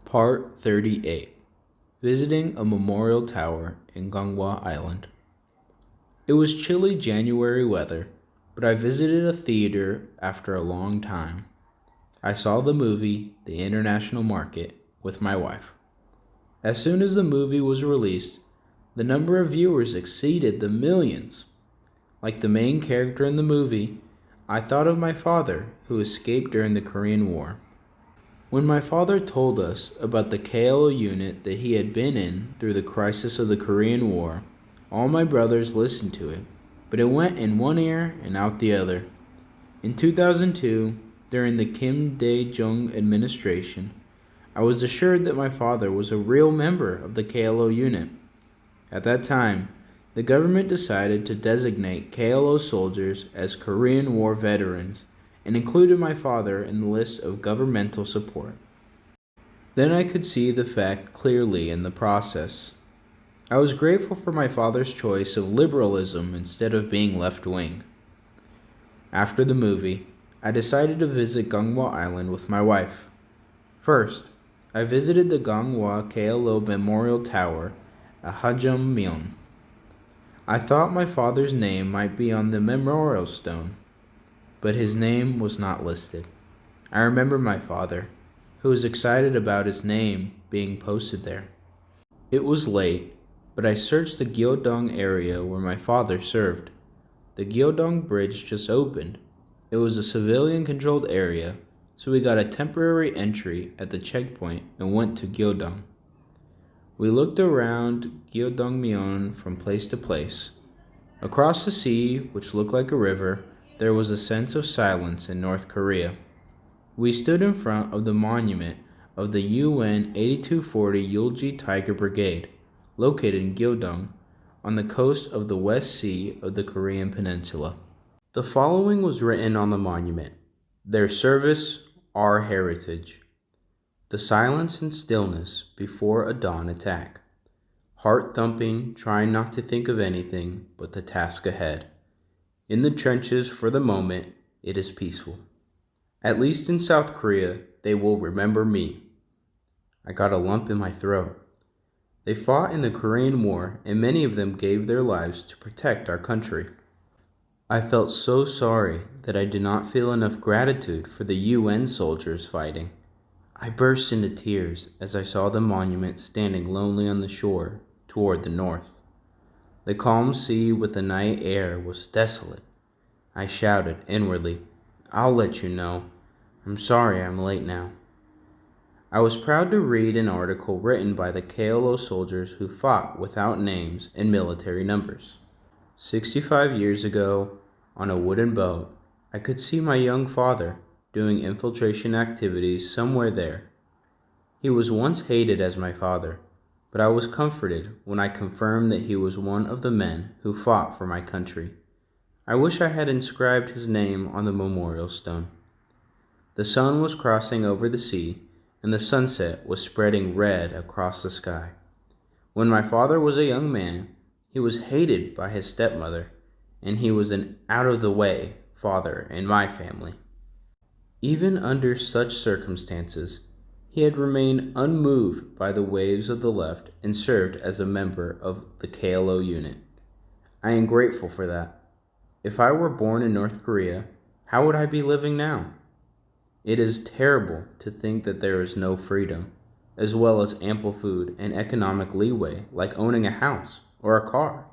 Part 38. Visiting a memorial tower in Ganghwa Island. It was chilly January weather, but I visited a theater after a long time. I saw the movie, The International Market, with my wife. As soon as the movie was released, the number of viewers exceeded the millions. Like the main character in the movie, I thought of my father, who escaped during the Korean War. When my father told us about the KLO unit that he had been in through the crisis of the Korean War, all my brothers listened to it, but it went in one ear and out the other. In 2002, during the Kim Dae-jung administration, I was assured that my father was a real member of the KLO unit. At that time, the government decided to designate KLO soldiers as Korean War veterans and included my father in the list of governmental support. Then I could see the fact clearly in the process. I was grateful for my father's choice of liberalism instead of being left-wing. After the movie, I decided to visit Ganghwa Island with my wife. First, I visited the Ganghwa KLO Memorial Tower at Hajjeonmyeon. I thought my father's name might be on the memorial stone, but his name was not listed. I remember my father, who was excited about his name being posted there. It was late, but I searched the Gyeodong area where my father served. The Gyeodong Bridge just opened. It was a civilian-controlled area, so we got a temporary entry at the checkpoint and went to Gyeodong. We looked around Gyeodongmyeon from place to place. Across the sea, which looked like a river, there was a sense of silence in North Korea. We stood in front of the monument of the UN 8240 Yulji Tiger Brigade, located in Gyeodong, on the coast of the West Sea of the Korean Peninsula. The following was written on the monument: "Their service, our heritage. The silence and stillness before a dawn attack. Heart thumping, trying not to think of anything but the task ahead. In the trenches, for the moment, it is peaceful. At least in South Korea, they will remember me." I got a lump in my throat. They fought in the Korean War, and many of them gave their lives to protect our country. I felt so sorry that I did not feel enough gratitude for the UN soldiers fighting. I burst into tears as I saw the monument standing lonely on the shore toward the north. The calm sea with the night air was desolate. I shouted inwardly, "I'll let you know. I'm sorry I'm late now." I was proud to read an article written by the KLO soldiers who fought without names and military numbers. 65 years ago, on a wooden boat, I could see my young father doing infiltration activities somewhere there. He was once hated as my father, but I was comforted when I confirmed that he was one of the men who fought for my country. I wish I had inscribed his name on the memorial stone. The sun was crossing over the sea, and the sunset was spreading red across the sky. When my father was a young man, he was hated by his stepmother, and he was an out-of-the-way father in my family. Even under such circumstances, he had remained unmoved by the waves of the left and served as a member of the KLO unit. I am grateful for that. If I were born in North Korea, how would I be living now? It is terrible to think that there is no freedom, as well as ample food and economic leeway like owning a house or a car.